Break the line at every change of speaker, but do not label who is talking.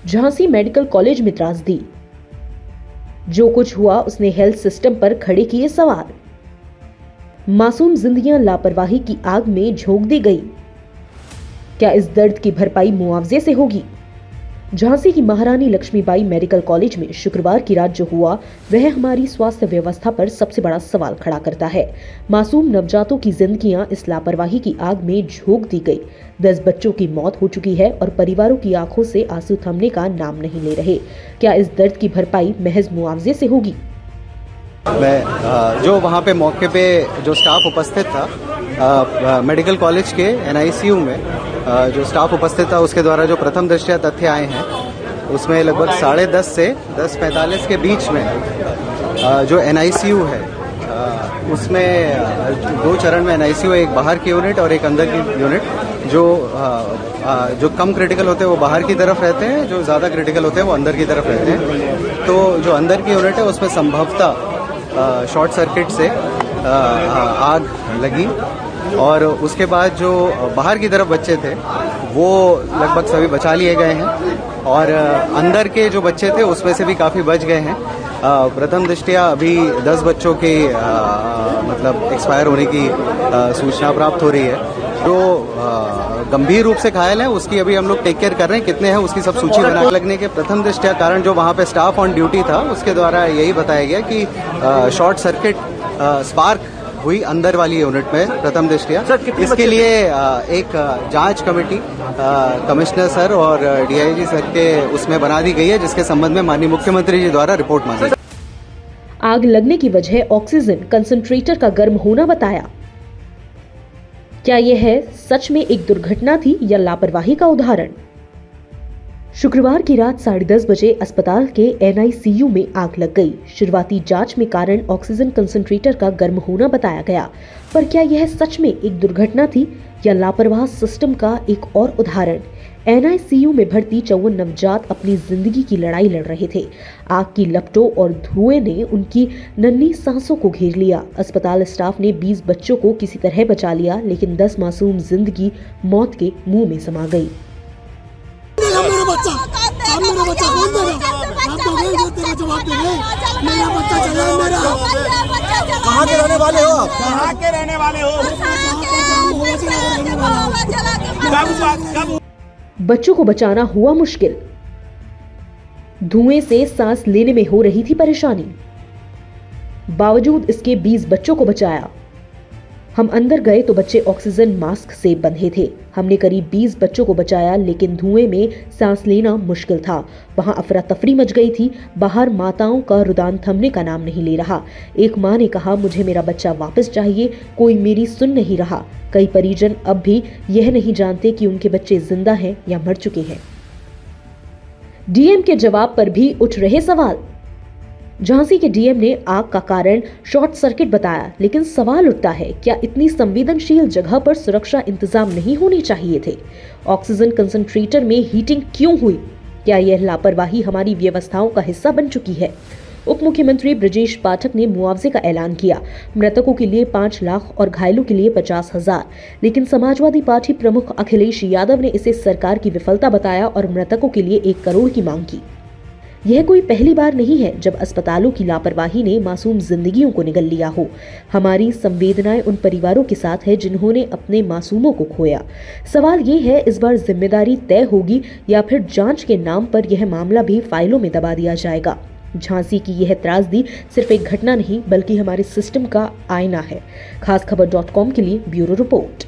Jhansi medical college में त्रासदी। जो कुछ हुआ उसने हेल्थ सिस्टम पर खड़े किए सवाल। मासूम जिंदगियां लापरवाही की आग में झोंक दी गई। क्या इस दर्द की भरपाई मुआवजे से होगी? झांसी की महारानी लक्ष्मीबाई मेडिकल कॉलेज में शुक्रवार की रात जो हुआ वह हमारी स्वास्थ्य व्यवस्था पर सबसे बड़ा सवाल खड़ा करता है। मासूम नवजातों की जिंदगियां इस लापरवाही की आग में झोंक दी गई। 10 बच्चों की मौत हो चुकी है और परिवारों की आंखों से आंसू थमने का नाम नहीं ले रहे। क्या इस दर्द की भरपाई महज मुआवजे से होगी?
मैं जो वहाँ पे मौके पे जो स्टाफ उपस्थित था मेडिकल कॉलेज के NICU में जो स्टाफ उपस्थित था उसके द्वारा जो प्रथम दृष्टया तथ्य आए हैं उसमें लगभग 10:30 से 10:45 के बीच में जो NICU है उसमें 2 चरण में NICU है, एक बाहर की यूनिट और एक अंदर की यूनिट। जो कम क्रिटिकल होते हैं वो बाहर की तरफ रहते हैं, जो ज़्यादा क्रिटिकल होते हैं वो अंदर की तरफ रहते हैं। तो जो अंदर की यूनिट है उसमें संभवतः शॉर्ट सर्किट से आग लगी और उसके बाद जो बाहर की तरफ बच्चे थे वो लगभग सभी बचा लिए गए हैं और अंदर के जो बच्चे थे उसमें से भी काफ़ी बच गए हैं। प्रथम दृष्टया अभी 10 बच्चों के मतलब एक्सपायर होने की सूचना प्राप्त हो रही है। जो गंभीर रूप से घायल है उसकी अभी हम लोग टेक केयर कर रहे हैं, कितने हैं उसकी सब सूची बना लगने के प्रथम दृष्टया कारण जो वहाँ पे स्टाफ ऑन ड्यूटी था उसके द्वारा यही बताया गया कि शॉर्ट सर्किट स्पार्क हुई अंदर वाली यूनिट में प्रथम दृष्टया। इसके लिए एक जांच कमेटी कमिश्नर सर और DIG सर के उसमें बना दी गई है जिसके संबंध में माननीय मुख्यमंत्री जी द्वारा रिपोर्ट मांगी।
आग लगने की वजह ऑक्सीजन कंसंट्रेटर का गर्म होना बताया। क्या यह है सच में एक दुर्घटना थी या लापरवाही का उदाहरण? शुक्रवार की रात 10:30 बजे अस्पताल के NICU में आग लग गई। शुरुआती जांच में कारण ऑक्सीजन कंसंट्रेटर का गर्म होना बताया गया, पर क्या यह सच में एक दुर्घटना थी या लापरवाह सिस्टम का एक और उदाहरण? NICU में भर्ती 54 नवजात अपनी जिंदगी की लड़ाई लड़ रहे थे। आग की लपटों और धुएं ने उनकी नन्ही सांसों को घेर लिया। अस्पताल स्टाफ ने 20 बच्चों को किसी तरह बचा लिया, लेकिन 10 मासूम जिंदगी मौत के मुंह में समा गई।
मेरा बच्चा कौन देगा? आप तो नहीं देते, तेरा जवाब दे रहे। मेरा बच्चा चला मेरा।
कहाँ के रहने वाले हो आप? कहाँ के रहने वाले हो?
बच्चों को बचाना हुआ मुश्किल। धुएं से सांस लेने में हो रही थी परेशानी। बावजूद इसके 20 बच्चों को बचाया। हम अंदर गए तो बच्चे ऑक्सीजन मास्क से बंधे थे। हमने करीब 20 बच्चों को बचाया, लेकिन धुएं में सांस लेना मुश्किल था। वहां अफरा तफरी मच गई थी। बाहर माताओं का रुदान थमने का नाम नहीं ले रहा। एक मां ने कहा, मुझे मेरा बच्चा वापस चाहिए, कोई मेरी सुन नहीं रहा। कई परिजन अब भी यह नहीं जानते कि उनके बच्चे जिंदा हैं या मर चुके हैं। DM के जवाब पर भी उठ रहे सवाल। झांसी के DM ने आग का कारण शॉर्ट सर्किट बताया, लेकिन सवाल उठता है, क्या इतनी संवेदनशील जगह पर सुरक्षा इंतजाम नहीं होने चाहिए थे? ऑक्सीजन कंसंट्रेटर में हीटिंग क्यों हुई? क्या यह लापरवाही हमारी व्यवस्थाओं का हिस्सा बन चुकी है? उप मुख्यमंत्री ब्रजेश पाठक ने मुआवजे का ऐलान किया। मृतकों के लिए 5 लाख और घायलों के लिए 50,000, लेकिन समाजवादी पार्टी प्रमुख अखिलेश यादव ने इसे सरकार की विफलता बताया और मृतकों के लिए 1 करोड़ की मांग की। यह कोई पहली बार नहीं है जब अस्पतालों की लापरवाही ने मासूम जिंदगियों को निगल लिया हो। हमारी संवेदनाएं उन परिवारों के साथ है जिन्होंने अपने मासूमों को खोया। सवाल ये है, इस बार जिम्मेदारी तय होगी या फिर जांच के नाम पर यह मामला भी फाइलों में दबा दिया जाएगा? झांसी की यह त्रासदी सिर्फ एक घटना नहीं बल्कि हमारे सिस्टम का आईना है। खासखबर.com के लिए ब्यूरो रिपोर्ट।